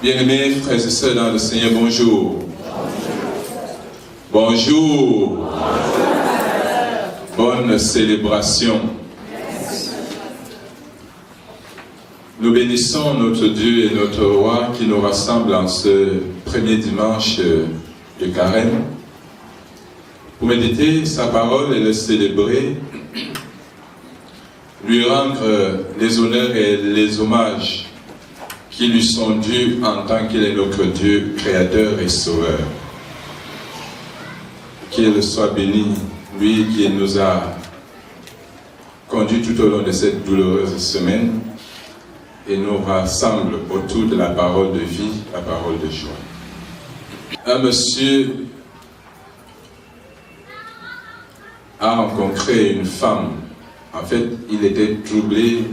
Bien-aimés frères et sœurs dans le Seigneur, bonjour. Bonjour. Bonne célébration. Nous bénissons notre Dieu et notre Roi qui nous rassemble en ce premier dimanche de Carême pour méditer sa parole et le célébrer, lui rendre les honneurs et les hommages qui lui sont dus en tant qu'il est notre Dieu, Créateur et Sauveur. Qu'il soit béni, lui qui nous a conduits tout au long de cette douloureuse semaine et nous rassemble autour de la parole de vie, la parole de joie. Un monsieur a rencontré une femme. En fait, il était troublé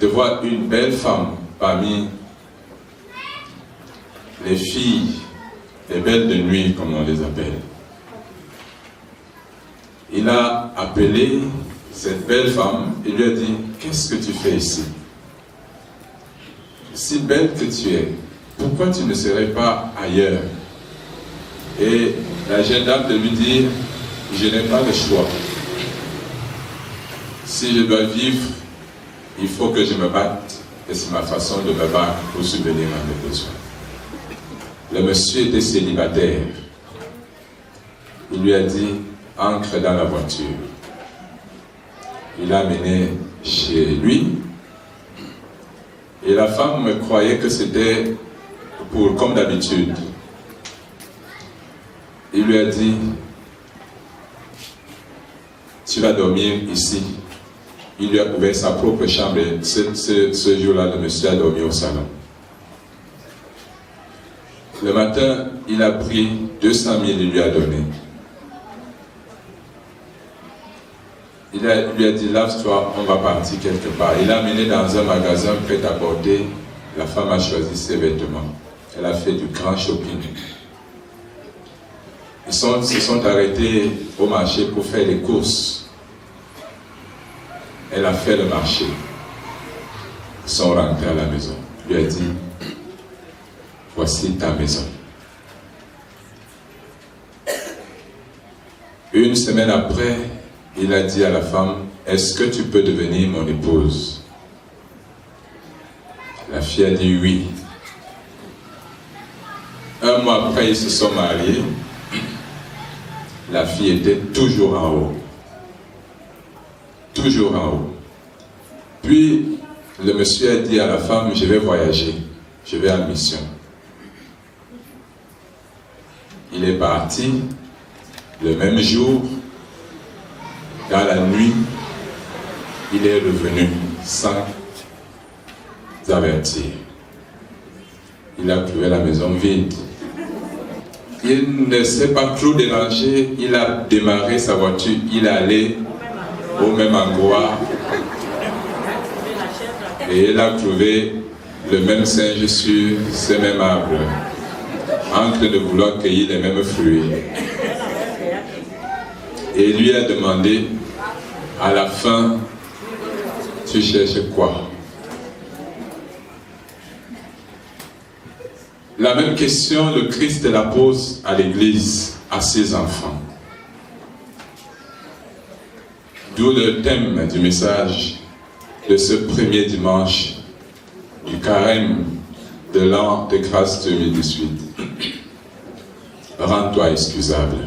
de voir une belle femme parmi les filles, les belles de nuit, comme on les appelle. Il a appelé cette belle femme et lui a dit, qu'est-ce que tu fais ici? Si belle que tu es, pourquoi tu ne serais pas ailleurs? Et la jeune dame de lui dire, je n'ai pas le choix. Si je dois vivre, il faut que je me batte. Et c'est ma façon de me battre pour subvenir à mes besoins. Le monsieur était célibataire. Il lui a dit, entre dans la voiture. Il l'a amené chez lui. Et la femme croyait que c'était comme d'habitude. Il lui a dit, tu vas dormir ici. Il lui a ouvert sa propre chambre et ce jour-là, le monsieur a dormi au salon. Le matin, il a pris 200 000 et lui a donné. Il lui a dit, lave-toi, on va partir quelque part. Il l'a amené dans un magasin prêt à porter. La femme a choisi ses vêtements. Elle a fait du grand shopping. Ils se sont arrêtés au marché pour faire les courses. Elle a fait le marché. Ils sont rentrés à la maison. Il lui a dit, voici ta maison. Une semaine après, il a dit à la femme, est-ce que tu peux devenir mon épouse? La fille a dit oui. Un mois après, ils se sont mariés. La fille était toujours en haut. Toujours en haut. Puis, le monsieur a dit à la femme, je vais voyager, je vais en mission. Il est parti le même jour, dans la nuit, il est revenu sans avertir. Il a trouvé la maison vide. Il ne s'est pas trop dérangé, il a démarré sa voiture, il est allé au même endroit et il a trouvé le même singe sur ce même arbre en train de vouloir cueillir les mêmes fruits et il lui a demandé à la fin, tu cherches quoi? La même question le Christ la pose à l'Église, à ses enfants. D'où le thème du message de ce premier dimanche du carême de l'an de grâce 2018. Rends-toi excusable.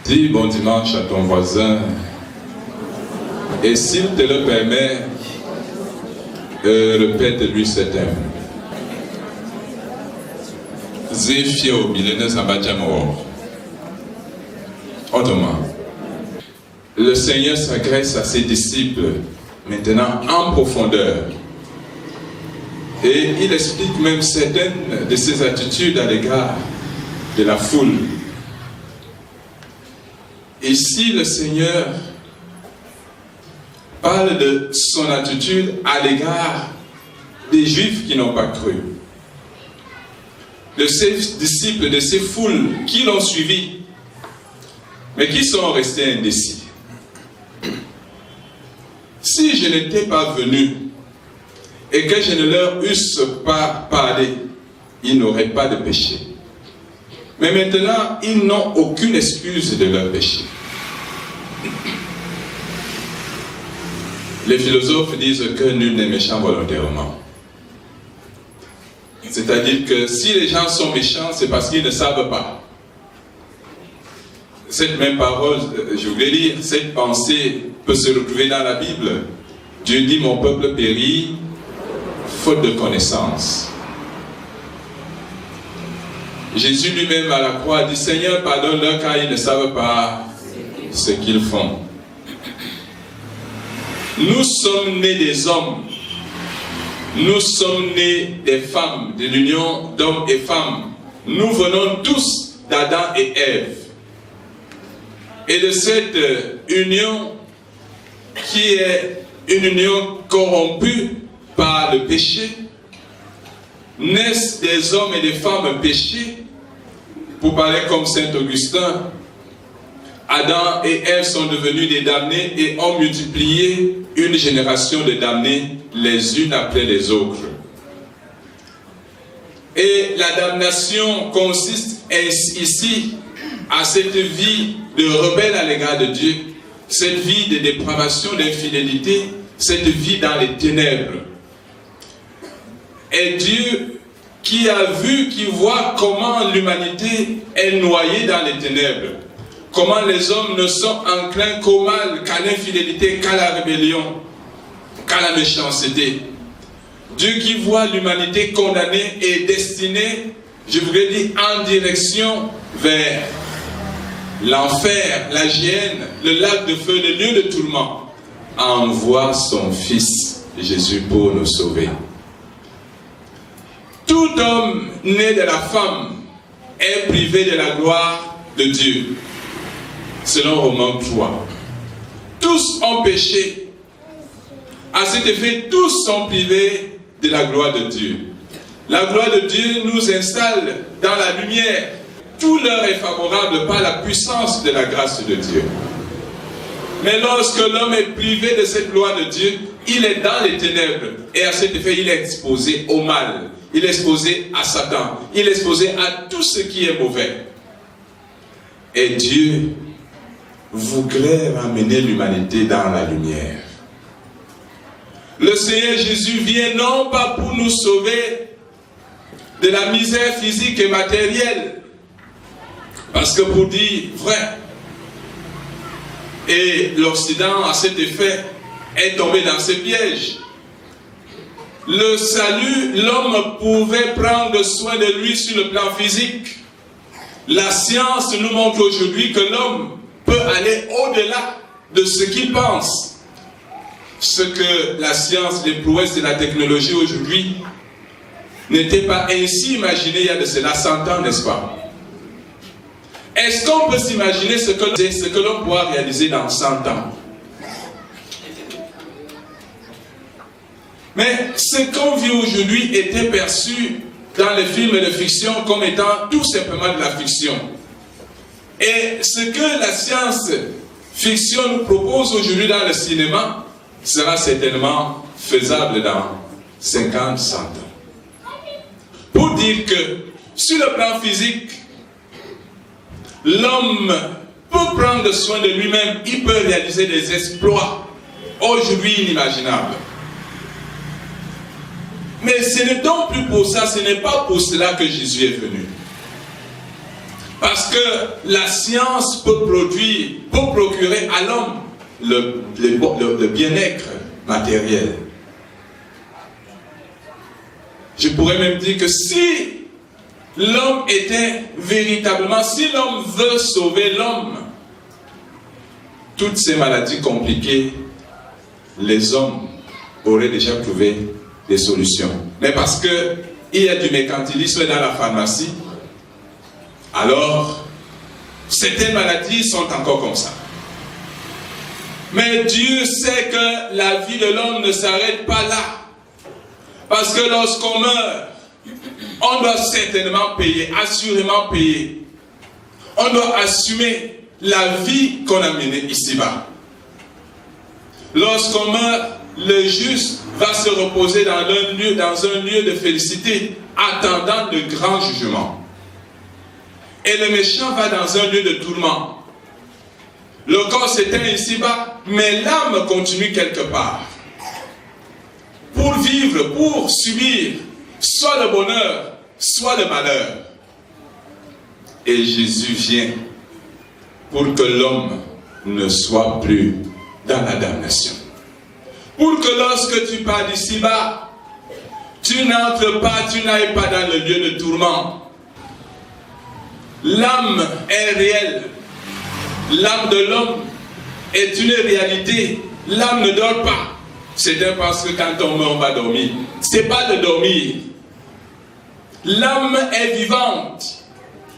Dis bon dimanche à ton voisin et s'il te le permet, répète-lui ce thème. Zéphio millénaire Sabadjamor. Autrement. Le Seigneur s'adresse à ses disciples maintenant en profondeur. Et il explique même certaines de ses attitudes à l'égard de la foule. Ici, le Seigneur parle de son attitude à l'égard des Juifs qui n'ont pas cru. De ses disciples, de ces foules qui l'ont suivi, mais qui sont restés indécis. Si je n'étais pas venu et que je ne leur eusse pas parlé, ils n'auraient pas de péché. Mais maintenant, ils n'ont aucune excuse de leur péché. Les philosophes disent que nul n'est méchant volontairement. C'est-à-dire que si les gens sont méchants, c'est parce qu'ils ne savent pas. Cette même parole, je voulais lire, cette pensée peut se retrouver dans la Bible. Dieu dit, mon peuple périt, faute de connaissance. Jésus lui-même à la croix dit, Seigneur, pardonne-leur car ils ne savent pas ce qu'ils font. Nous sommes nés des hommes. Nous sommes nés des femmes, de l'union d'hommes et femmes. Nous venons tous d'Adam et Ève. Et de cette union qui est une union corrompue par le péché, naissent des hommes et des femmes péchés. Pour parler comme Saint Augustin, Adam et Ève sont devenus des damnés et ont multiplié une génération de damnés les unes après les autres. Et la damnation consiste ici à cette vie de rebelle à l'égard de Dieu, cette vie de dépravation, d'infidélité, cette vie dans les ténèbres. Et Dieu qui a vu, qui voit comment l'humanité est noyée dans les ténèbres, comment les hommes ne sont enclins qu'au mal, qu'à l'infidélité, qu'à la rébellion, qu'à la méchanceté. Dieu qui voit l'humanité condamnée et destinée, je voudrais dire, en direction vers l'enfer, la géhenne, le lac de feu, le lieu de tourment, envoie son Fils Jésus pour nous sauver. Tout homme né de la femme est privé de la gloire de Dieu. Selon Romains 3. Tous ont péché. À cet effet, tous sont privés de la gloire de Dieu. La gloire de Dieu nous installe dans la lumière. Tout leur est favorable par la puissance de la grâce de Dieu. Mais lorsque l'homme est privé de cette gloire de Dieu, il est dans les ténèbres. Et à cet effet, il est exposé au mal. Il est exposé à Satan. Il est exposé à tout ce qui est mauvais. Et Dieu voudrait ramener l'humanité dans la lumière. Le Seigneur Jésus vient non pas pour nous sauver de la misère physique et matérielle, parce que pour dire vrai, et l'Occident à cet effet est tombé dans ce piège. Le salut, l'homme pouvait prendre soin de lui sur le plan physique. La science nous montre aujourd'hui que l'homme peut aller au-delà de ce qu'il pense. Ce que la science, les prouesses de la technologie aujourd'hui n'était pas ainsi imaginé il y a de cela 100 ans, n'est-ce pas? Est-ce qu'on peut s'imaginer ce que l'on pourra réaliser dans 100 ans? Mais ce qu'on vit aujourd'hui était perçu dans les films de fiction comme étant tout simplement de la fiction. Et ce que la science-fiction nous propose aujourd'hui dans le cinéma sera certainement faisable dans 50, 100 ans. Pour dire que, sur le plan physique, l'homme peut prendre soin de lui-même, il peut réaliser des exploits aujourd'hui inimaginables. Mais ce n'est donc plus pour ça, ce n'est pas pour cela que Jésus est venu. Parce que la science peut procurer à l'homme le bien-être matériel. Je pourrais même dire que si l'homme était véritablement, si l'homme veut sauver l'homme, toutes ces maladies compliquées, les hommes auraient déjà trouvé des solutions. Mais parce qu'il y a du mercantilisme dans la pharmacie, alors certaines maladies sont encore comme ça. Mais Dieu sait que la vie de l'homme ne s'arrête pas là. Parce que lorsqu'on meurt, on doit certainement payer, assurément payer. On doit assumer la vie qu'on a menée ici-bas. Lorsqu'on meurt, le juste va se reposer dans un lieu de félicité, attendant le grand jugement. Et le méchant va dans un lieu de tourment. Le corps s'éteint ici-bas, mais l'âme continue quelque part. Pour vivre, pour subir, soit le bonheur, soit le malheur. Et Jésus vient pour que l'homme ne soit plus dans la damnation. Pour que lorsque tu pars d'ici-bas, tu n'entres pas, tu n'ailles pas dans le lieu de tourment. L'âme est réelle. L'âme de l'homme est une réalité. L'âme ne dort pas. C'est parce que quand on meurt, on va dormir. Ce n'est pas de dormir. L'âme est vivante.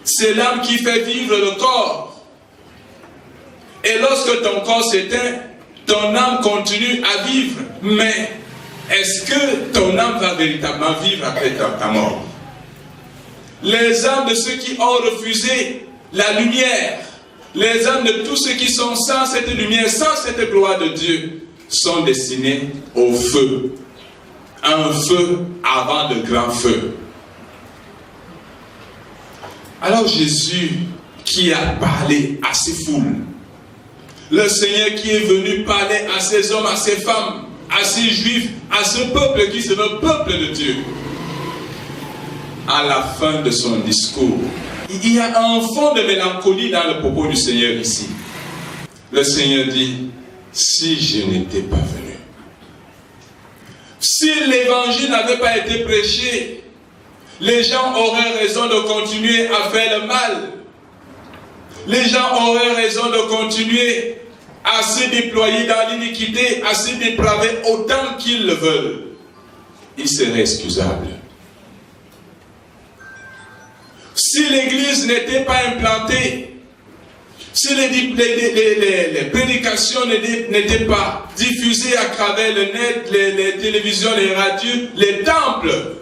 C'est l'âme qui fait vivre le corps. Et lorsque ton corps s'éteint, ton âme continue à vivre. Mais est-ce que ton âme va véritablement vivre après ta mort? Les âmes de ceux qui ont refusé la lumière, les âmes de tous ceux qui sont sans cette lumière, sans cette gloire de Dieu, sont destinés au feu. Un feu avant de grands feux. Alors Jésus qui a parlé à ces foules, le Seigneur qui est venu parler à ces hommes, à ces femmes, à ces juifs, à ce peuple qui se veut peuple de Dieu, à la fin de son discours, il y a un fond de mélancolie dans le propos du Seigneur ici. Le Seigneur dit, si je n'étais pas venu, si l'évangile n'avait pas été prêché, les gens auraient raison de continuer à faire le mal. Les gens auraient raison de continuer à se déployer dans l'iniquité, à se dépraver autant qu'ils le veulent. Il serait excusable. Si l'Église n'était pas implantée, si les prédications n'étaient pas diffusées à travers le net, les télévisions, les radios, les temples,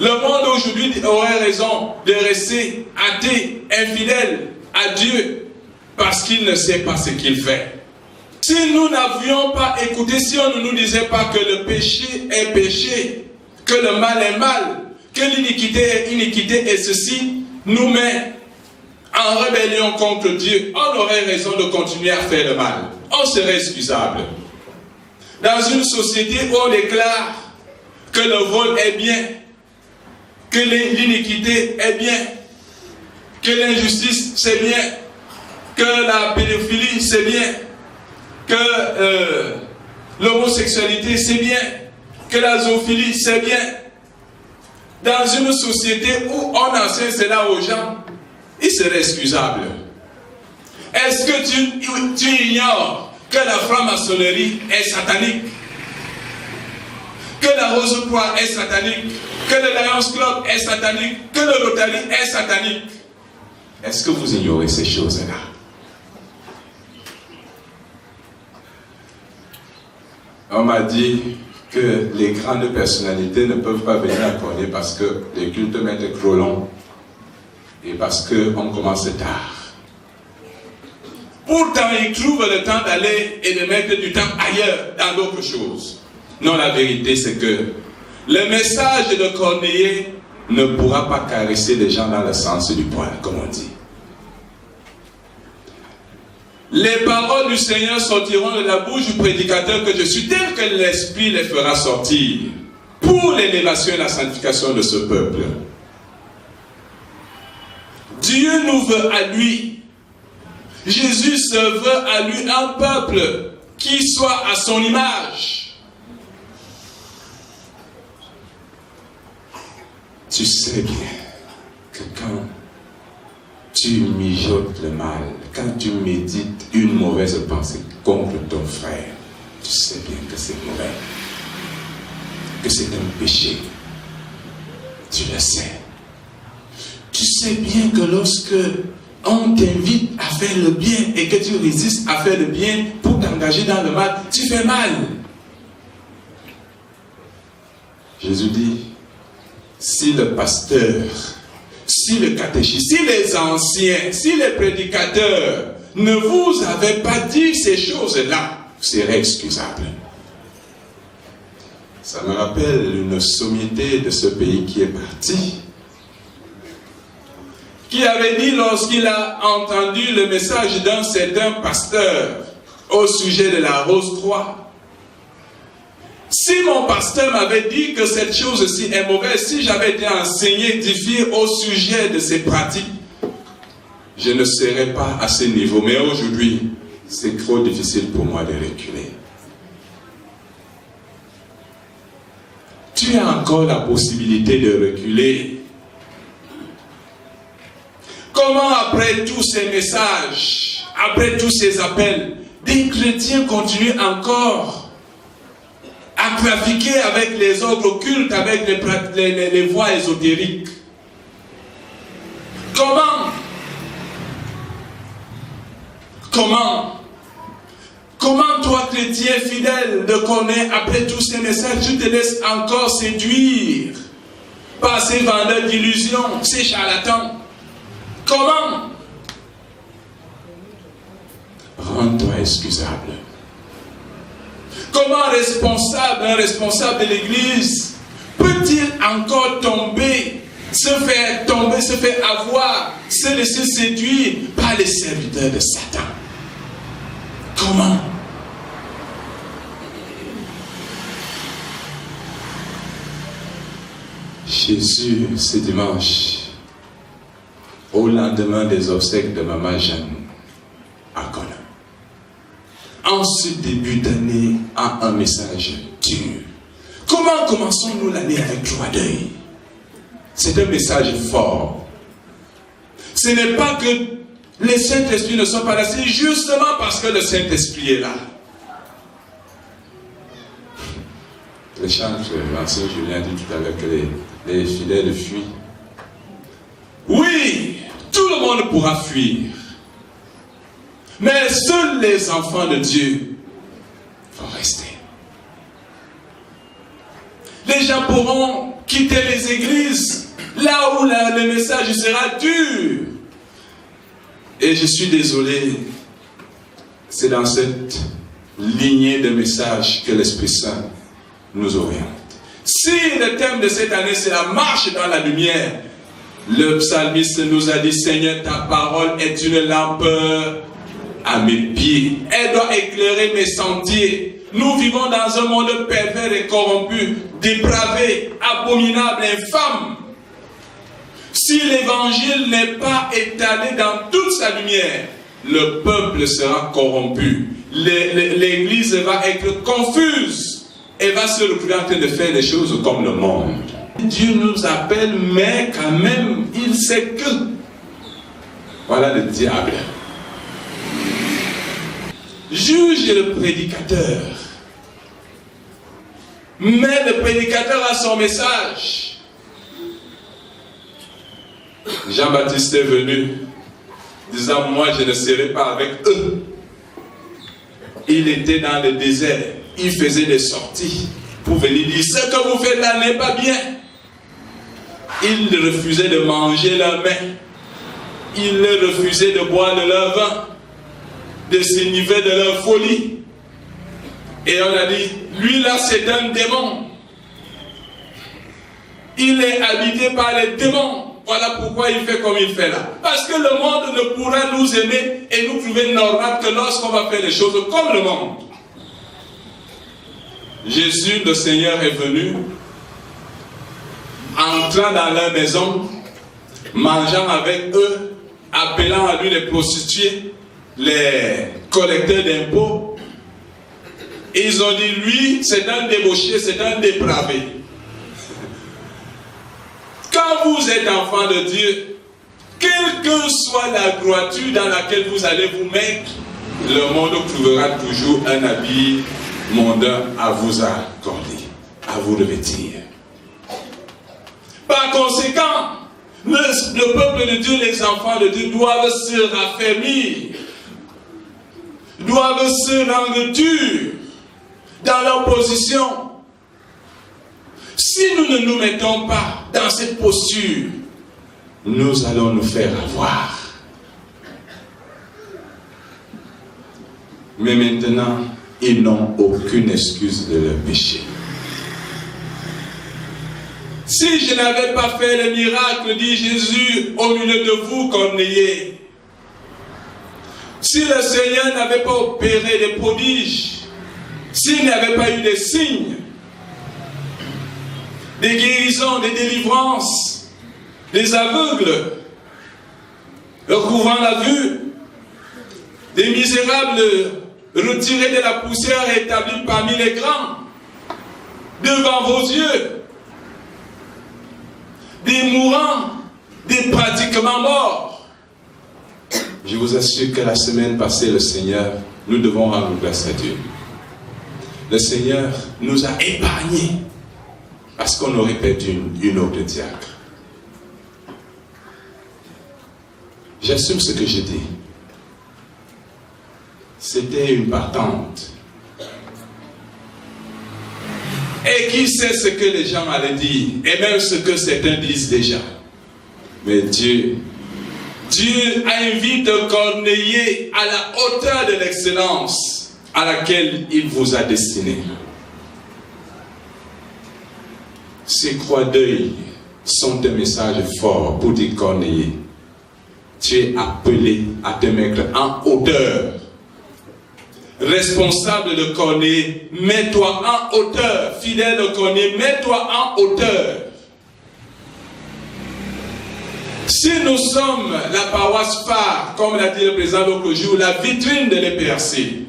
le monde aujourd'hui aurait raison de rester athée, infidèle à Dieu, parce qu'il ne sait pas ce qu'il fait. Si nous n'avions pas écouté, si on ne nous disait pas que le péché est péché, que le mal est mal, que l'iniquité est iniquité, et ceci nous met en rébellion contre Dieu, on aurait raison de continuer à faire le mal. On serait excusable. Dans une société où on déclare que le vol est bien, que l'iniquité est bien, que l'injustice c'est bien, que la pédophilie c'est bien, que l'homosexualité c'est bien, que la zoophilie c'est bien. Dans une société où on enseigne cela aux gens, il serait excusable. Est-ce que tu ignores que la franc-maçonnerie est satanique? Que la Rose-Croix est satanique? Que le Lions Club est satanique? Que le Rotary est satanique? Est-ce que vous ignorez ces choses-là? On m'a dit que les grandes personnalités ne peuvent pas venir à Cornée parce que les cultes mettent trop long et parce qu'on commence tard. Pourtant, ils trouvent le temps d'aller et de mettre du temps ailleurs, dans d'autres choses. Non, la vérité, c'est que le message de Corneille ne pourra pas caresser les gens dans le sens du poil, comme on dit. Les paroles du Seigneur sortiront de la bouche du prédicateur que je suis, tel que l'Esprit les fera sortir pour l'élévation et la sanctification de ce peuple. Dieu nous veut à lui. Jésus se veut à lui un peuple qui soit à son image. Tu sais bien que quand tu mijotes le mal, quand tu médites une mauvaise pensée contre ton frère, tu sais bien que c'est mauvais, que c'est un péché. Tu le sais. Tu sais bien que lorsque on t'invite à faire le bien et que tu résistes à faire le bien pour t'engager dans le mal, tu fais mal. Jésus dit, si le pasteur, si le catéchisme, si les anciens, si les prédicateurs ne vous avaient pas dit ces choses-là, vous serez excusable. Ça me rappelle une sommité de ce pays qui est parti, qui avait dit lorsqu'il a entendu le message d'un certain pasteur au sujet de la rose-croix: si mon pasteur m'avait dit que cette chose-ci est mauvaise, si j'avais été enseigné, édifié au sujet de ces pratiques, je ne serais pas à ce niveau. Mais aujourd'hui, c'est trop difficile pour moi de reculer. Tu as encore la possibilité de reculer. Comment après tous ces messages, après tous ces appels, des chrétiens continuent encore à trafiquer avec les ordres occultes, avec les voies ésotériques? Comment toi, chrétien fidèle, de connaître après tous ces messages, tu te laisses encore séduire par ces vendeurs d'illusions, ces charlatans? Comment? Rends-toi excusable. Comment un responsable de l'Église peut-il encore se faire avoir, se laisser séduire par les serviteurs de Satan? Comment? Jésus, ce dimanche, au lendemain des obsèques de Maman Jeanne, à Conan, en ce début d'année, a un message dur. Comment commençons-nous l'année avec joie d'œil? C'est un message fort. Ce n'est pas que les Saint-Esprit ne sont pas là, c'est justement parce que le Saint-Esprit est là. Le chant que l'ancien Julien dit tout à l'heure que les fidèles fuient. Oui, tout le monde pourra fuir. Mais seuls les enfants de Dieu vont rester. Les gens pourront quitter les églises là où le message sera dur. Et je suis désolé, c'est dans cette lignée de messages que l'Esprit Saint nous oriente. Si le thème de cette année c'est la marche dans la lumière, le psalmiste nous a dit: Seigneur, ta parole est une lampe à mes pieds, elle doit éclairer mes sentiers. Nous vivons dans un monde pervers et corrompu, dépravé, abominable, infâme. Si l'évangile n'est pas étalé dans toute sa lumière, le peuple sera corrompu. L'église va être confuse et va se retrouver en train de faire des choses comme le monde. Dieu nous appelle, mais quand même, il sait que. Voilà le diable. Juge le prédicateur. Mais le prédicateur a son message. Jean-Baptiste est venu disant: moi je ne serai pas avec eux. Il était dans le désert. Il faisait des sorties pour venir dire: ce que vous faites là n'est pas bien. Il refusait de manger leur main. Il refusait de boire de leur vin, de s'enivrer de leur folie. Et on a dit: lui là c'est un démon. Il est habité par les démons. Voilà pourquoi il fait comme il fait là. Parce que le monde ne pourra nous aimer et nous trouver normal que lorsqu'on va faire les choses comme le monde. Jésus, le Seigneur, est venu, entrant dans leur maison, mangeant avec eux, appelant à lui les prostituées, les collecteurs d'impôts. Ils ont dit: lui, c'est un débauché, c'est un dépravé. Quand vous êtes enfant de Dieu, quelle que soit la droiture dans laquelle vous allez vous mettre, le monde trouvera toujours un habit mondain à vous accorder, à vous revêtir. Par conséquent, le peuple de Dieu, les enfants de Dieu doivent se raffermir, doivent se rendre durs dans leur position. Si nous ne nous mettons pas dans cette posture, nous allons nous faire avoir. Mais maintenant, ils n'ont aucune excuse de leur péché. Si je n'avais pas fait le miracle, dit Jésus, au milieu de vous, Corneille, si le Seigneur n'avait pas opéré des prodiges, s'il n'y avait pas eu des signes, des guérisons, des délivrances, des aveugles, recouvrant la vue, des misérables retirés de la poussière et établis parmi les grands, devant vos yeux, des mourants, des pratiquement morts. Je vous assure que la semaine passée, le Seigneur, nous devons rendre grâce à Dieu. Le Seigneur nous a épargnés parce qu'on aurait perdu une autre diacre. J'assume ce que j'ai dit. C'était une partante. Et qui sait ce que les gens allaient dire, et même ce que certains disent déjà. Mais Dieu invite Corneille à la hauteur de l'excellence à laquelle il vous a destiné. Ces croix d'œil sont un message fort pour dire Corneille, tu es appelé à te mettre en hauteur. Responsable de Corneille, mets-toi en hauteur. Fidèle de Corneille, mets-toi en hauteur. Si nous sommes la paroisse phare, comme l'a dit le président l'autre jour, la vitrine de l'EPRC,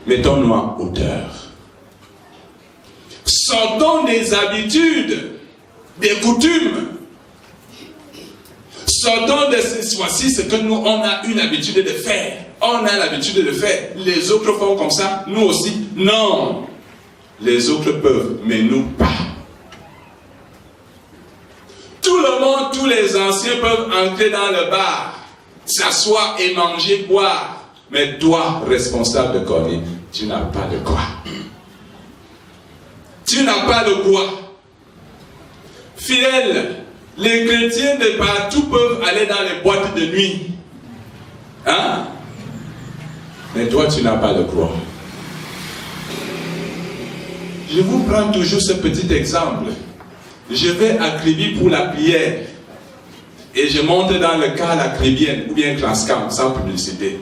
mettons-nous en hauteur. Sortons des habitudes, des coutumes. Sortons de voici ce que nous, on a eu l'habitude de faire. On a l'habitude de faire. Les autres font comme ça, nous aussi. Non. Les autres peuvent, mais nous pas. Tout le monde, tous les anciens peuvent entrer dans le bar, s'asseoir et manger, boire. Mais toi, responsable de Corneille, tu n'as pas de quoi. Tu n'as pas de quoi. Fidèle, les chrétiens de partout peuvent aller dans les boîtes de nuit. Hein? Mais toi, tu n'as pas de quoi. Je vous prends toujours ce petit exemple. Je vais à Kribi pour la prière. Et je monte dans le cas la Kribienne, ou bien Transcam, sans publicité.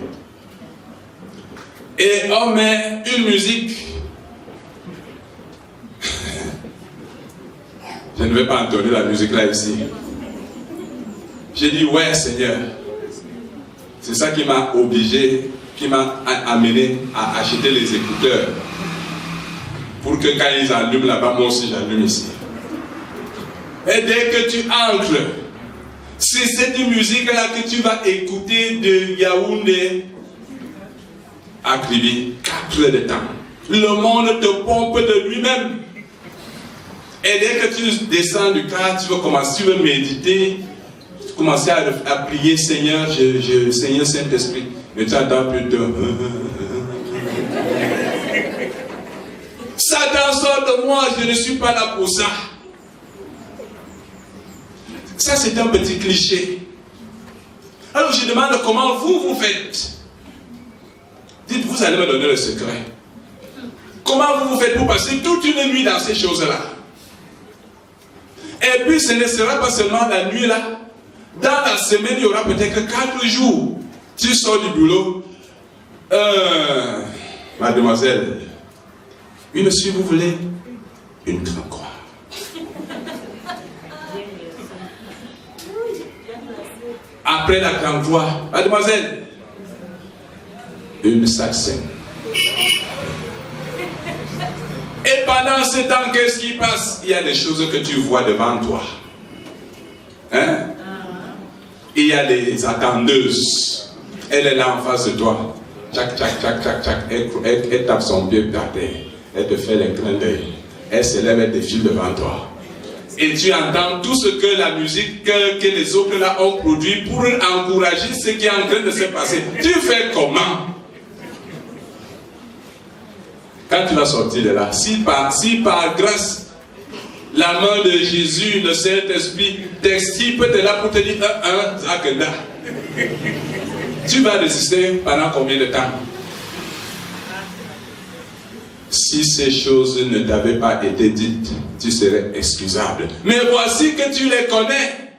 Et on met une musique. Je ne vais pas entonner la musique là ici. J'ai dit, ouais Seigneur. C'est ça qui m'a obligé, qui m'a amené à acheter les écouteurs. Pour que quand ils allument là-bas, moi aussi j'allume ici. Et dès que tu entres, c'est cette musique-là que tu vas écouter de Yaoundé à Kribi, 4 heures de temps. Le monde te pompe de lui-même. Et dès que tu descends du car, tu veux méditer, commencer à prier, Seigneur, Seigneur Saint-Esprit. Mais tu entends plutôt. Satan sort de moi, je ne suis pas là pour ça. Ça, c'est un petit cliché. Alors, je demande comment vous faites. Dites, vous allez me donner le secret. Comment vous faites pour passer toute une nuit dans ces choses-là? Et puis, ce ne sera pas seulement la nuit là. Dans la semaine, il y aura peut-être 4 jours. Tu sors du boulot. Mademoiselle. Oui, monsieur, vous voulez une grande croix. Après la grande croix, mademoiselle, une sacsène. Et pendant ce temps, qu'est-ce qui passe? Il y a des choses que tu vois devant toi. Hein? Il y a des attendeuses. Elle est là en face de toi. Tchac, tchac, tchac, tchac, tchac. Elle tape son pied par terre. Elle te fait les clins d'œil. Elle se lève, elle défile devant toi. Et tu entends tout ce que la musique que les autres là ont produit pour encourager ce qui est en train de se passer. Tu fais comment? Quand tu vas sortir de là, si par grâce, la main de Jésus, le Saint-Esprit, t'extirpe, t'es là pour te dire Zakenda. Tu vas résister pendant combien de temps? Si ces choses ne t'avaient pas été dites, tu serais excusable. Mais voici que tu les connais.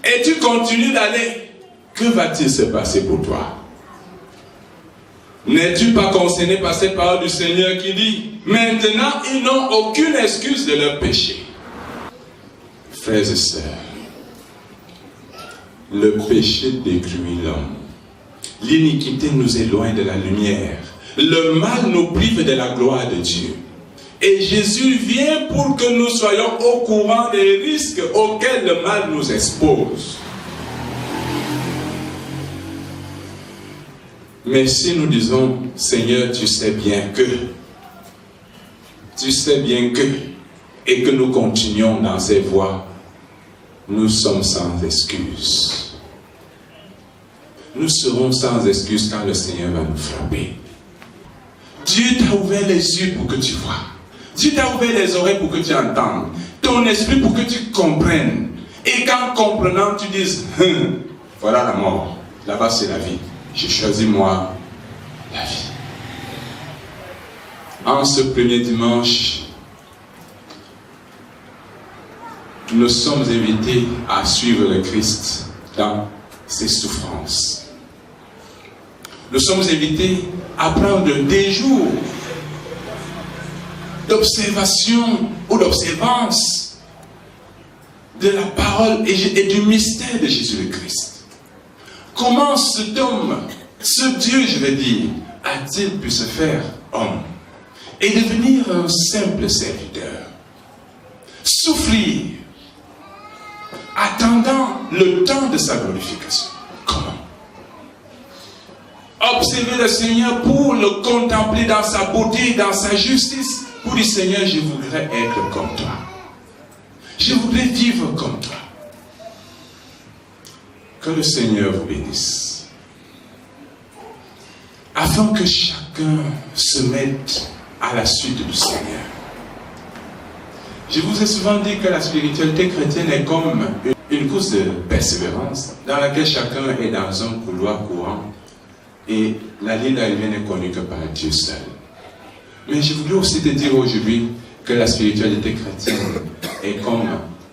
Et tu continues d'aller. Que va-t-il se passer pour toi? N'es-tu pas concerné par cette parole du Seigneur qui dit, maintenant ils n'ont aucune excuse de leur péché. Frères et sœurs, le péché détruit l'homme. L'iniquité nous éloigne de la lumière. Le mal nous prive de la gloire de Dieu. Et Jésus vient pour que nous soyons au courant des risques auxquels le mal nous expose. Mais si nous disons, Seigneur, tu sais bien que, et que nous continuons dans ces voies, nous sommes sans excuse. Nous serons sans excuse quand le Seigneur va nous frapper. Dieu t'a ouvert les yeux pour que tu vois. Dieu t'a ouvert les oreilles pour que tu entendes. Ton esprit pour que tu comprennes. Et qu'en comprenant, tu dises, voilà la mort. Là-bas, c'est la vie. J'ai choisi, moi, la vie. En ce premier dimanche, nous sommes invités à suivre le Christ dans ses souffrances. Nous sommes invités à prendre des jours d'observation ou d'observance de la parole et du mystère de Jésus-le-Christ. Comment cet homme, ce Dieu, je vais dire, a-t-il pu se faire homme et devenir un simple serviteur? Souffrir, attendant le temps de sa glorification. Comment? Observer le Seigneur pour le contempler dans sa beauté, dans sa justice, pour dire, Seigneur, je voudrais être comme toi. Je voudrais vivre comme toi. Que le Seigneur vous bénisse. Afin que chacun se mette à la suite du Seigneur. Je vous ai souvent dit que la spiritualité chrétienne est comme une course de persévérance dans laquelle chacun est dans un couloir courant et la ligne d'arrivée n'est connue que par Dieu seul. Mais je voulais aussi te dire aujourd'hui que la spiritualité chrétienne est comme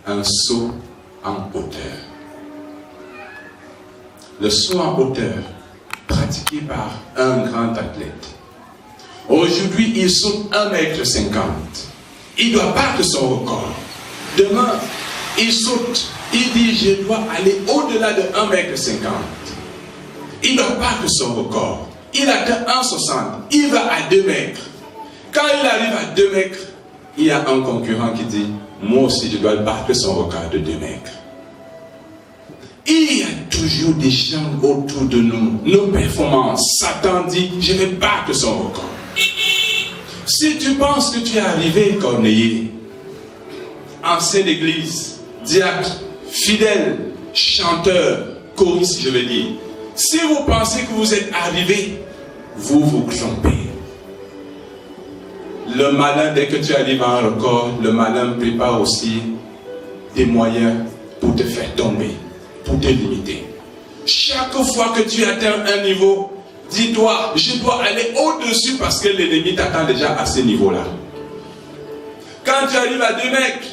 un saut en hauteur. Le saut en hauteur pratiqué par un grand athlète. Aujourd'hui, il saute 1,50 m. Il doit battre son record. Demain, il saute. Il dit, je dois aller au-delà de 1,50 m. Il doit battre son record. Il atteint 1,60 m. Il va à 2 mètres. Quand il arrive à 2 mètres, il y a un concurrent qui dit, moi aussi je dois battre son record de 2 mètres. Il y a toujours des gens autour de nous, nos performances. Satan dit, je vais battre son record. Si tu penses que tu es arrivé corneiller, ancien d'église, diacre, fidèle, chanteur, choriste, je vais dire, si vous pensez que vous êtes arrivé, vous vous trompez. Le malin, dès que tu arrives à un record, le malin prépare aussi des moyens pour te faire tomber, pour te limiter. Chaque fois que tu atteins un niveau, dis-toi, je dois aller au-dessus parce que l'ennemi t'attend déjà à ce niveau-là. Quand tu arrives à 2 mètres,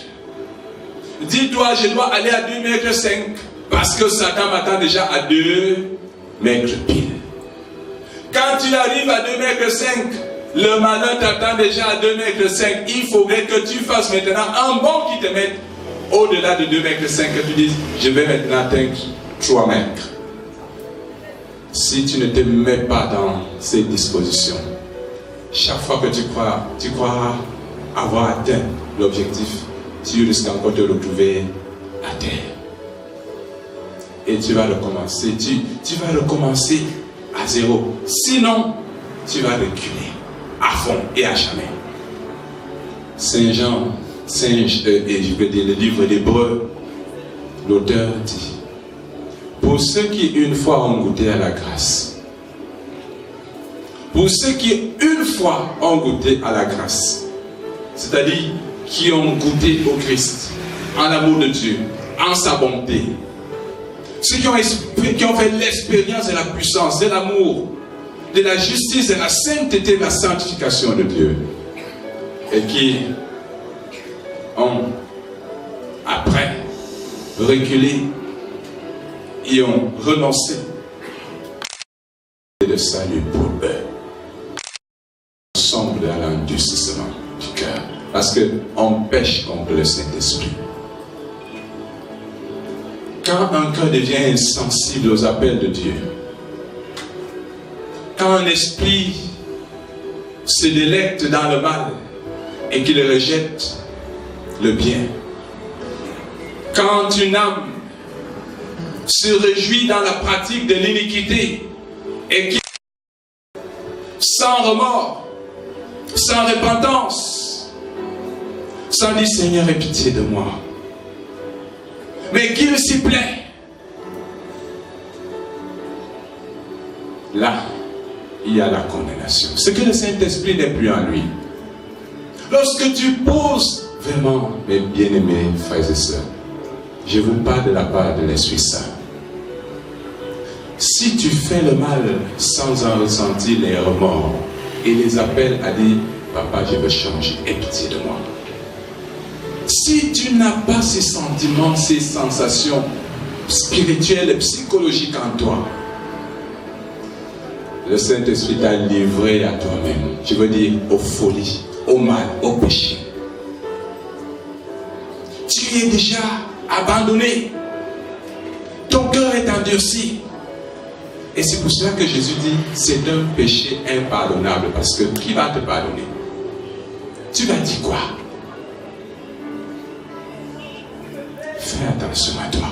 dis-toi, je dois aller à 2,5 m parce que Satan m'attend déjà à 2 mètres pile. Quand tu arrives à 2,5 m, le malin t'attend déjà à 2,5 m. Il faudrait que tu fasses maintenant un bond qui te mette au-delà de 2,5 m, que tu dises, je vais maintenant atteindre 3 mètres. Si tu ne te mets pas dans ces dispositions, chaque fois que tu crois avoir atteint l'objectif, tu risques encore de te retrouver à terre. Et tu vas recommencer, tu vas recommencer à zéro. Sinon, tu vas reculer à fond et à jamais. Saint Jean, et je vais dire le livre d'Hébreux, l'auteur dit, pour ceux qui une fois ont goûté à la grâce, pour ceux qui une fois ont goûté à la grâce, c'est-à-dire qui ont goûté au Christ, en l'amour de Dieu, en sa bonté, ceux qui ont fait l'expérience de la puissance, de l'amour, de la justice, de la sainteté, de la sanctification de Dieu. Et qui ont, après, reculé et ont renoncé de salut pour eux. Ensemble à l'endurcissement du cœur. Parce qu'on pêche contre le Saint-Esprit. Quand un cœur devient insensible aux appels de Dieu, quand un esprit se délecte dans le mal et qu'il rejette le bien, quand une âme se réjouit dans la pratique de l'iniquité et qui, sans remords, sans repentance, sans dire Seigneur, aie pitié de moi, mais qu'il s'y plaît, là, il y a la condamnation. C'est que le Saint-Esprit n'est plus en lui. Lorsque tu poses vraiment, mes bien-aimés frères et sœurs, je vous parle de la part de l'Esprit Saint. Si tu fais le mal sans en ressentir les remords et les appels à dire papa, je veux changer, aie pitié de moi. Si tu n'as pas ces sentiments, ces sensations spirituelles et psychologiques en toi, le Saint-Esprit t'a livré à toi-même. Je veux dire aux folies, au mal, au péché. Tu es déjà abandonné. Ton cœur est endurci. Et c'est pour cela que Jésus dit, c'est un péché impardonnable. Parce que qui va te pardonner? Tu vas dire quoi? Fais attention à toi.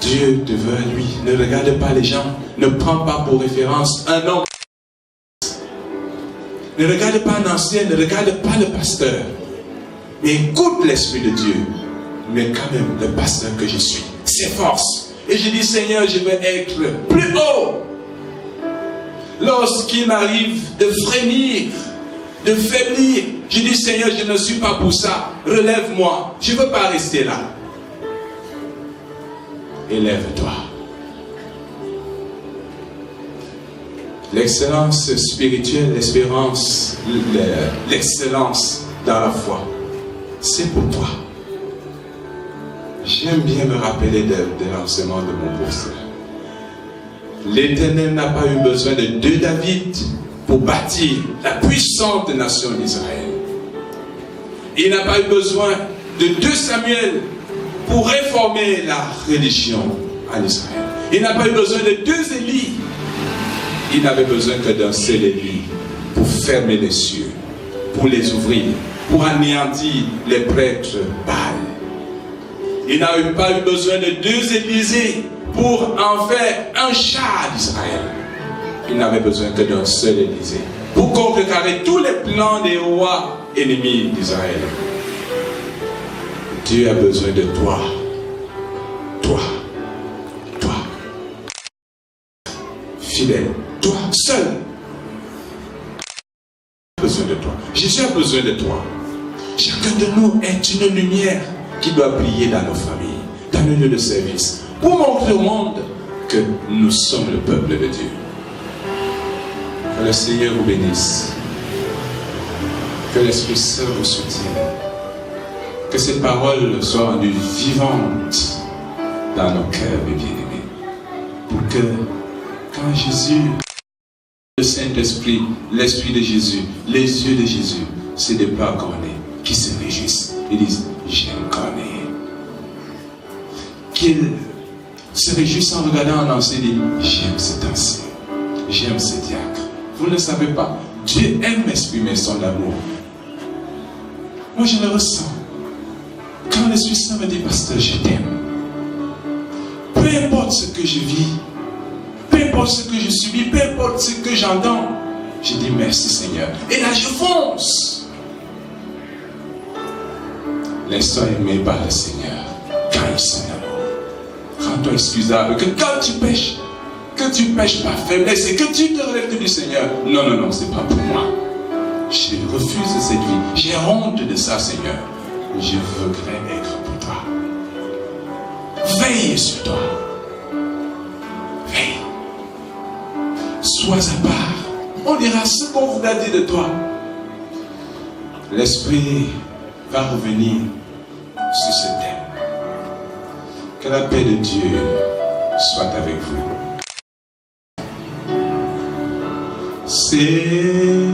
Dieu te veut à lui. Ne regarde pas les gens. Ne prends pas pour référence un homme. Ne regarde pas un ancien. Ne regarde pas le pasteur. Mais écoute l'Esprit de Dieu. Mais quand même, le pasteur que je suis s'efforce. Et je dis, Seigneur, je veux être plus haut. Lorsqu'il m'arrive de frémir, de faiblir, je dis, Seigneur, je ne suis pas pour ça. Relève-moi. Je ne veux pas rester là. Élève-toi. L'excellence spirituelle, l'espérance, l'excellence dans la foi, c'est pour toi. J'aime bien me rappeler de l'enseignement de mon pasteur. L'Éternel n'a pas eu besoin de deux David pour bâtir la puissante nation d'Israël. Il n'a pas eu besoin de deux Samuel pour réformer la religion en Israël. Il n'a pas eu besoin de deux Élie. Il n'avait besoin que d'un seul Élie pour fermer les cieux, pour les ouvrir, pour anéantir les prêtres Baal. Il n'a pas eu besoin de deux Élysées pour en faire un char d'Israël. Il n'avait besoin que d'un seul Élysée pour contrecarrer tous les plans des rois ennemis d'Israël. Dieu a besoin de toi. Toi. Toi. Fidèle. Toi seul. Il a besoin de toi. Jésus a besoin de toi. Chacun de nous est une lumière qui doit briller dans nos familles, dans nos lieux de service, pour montrer au monde que nous sommes le peuple de Dieu. Que le Seigneur vous bénisse. Que l'Esprit Saint vous soutienne. Que ces paroles soient rendues vivantes dans nos cœurs, mes bien-aimés. Pour que, quand Jésus, le Saint-Esprit, l'Esprit de Jésus, les yeux de Jésus, se déploient cornés, qui se réjouissent, ils disent, j'aime Corneille. Qu'ils se réjouissent en regardant un ancien et disent, j'aime cet ancien, j'aime ce diacre. Vous ne le savez pas, Dieu aime exprimer son amour. Moi je le ressens. Quand l'Esprit Saint me dit, pasteur, je t'aime. Peu importe ce que je vis, peu importe ce que je subis, peu importe ce que j'entends, je dis merci Seigneur. Et là je fonce. Laisse-toi aimer par le Seigneur, car il s'en amour. Rends-toi excusable, que quand tu pêches, que tu pêches par faiblesse et que tu te relèves du Seigneur. Non, non, non, c'est pas pour moi. Je refuse cette vie. J'ai honte de ça, Seigneur. Je voudrais être pour toi. Veille sur toi. Veille. sois à part. On dira ce qu'on vous a dit de toi. L'Esprit va revenir sur ce thème. Que la paix de Dieu soit avec vous. C'est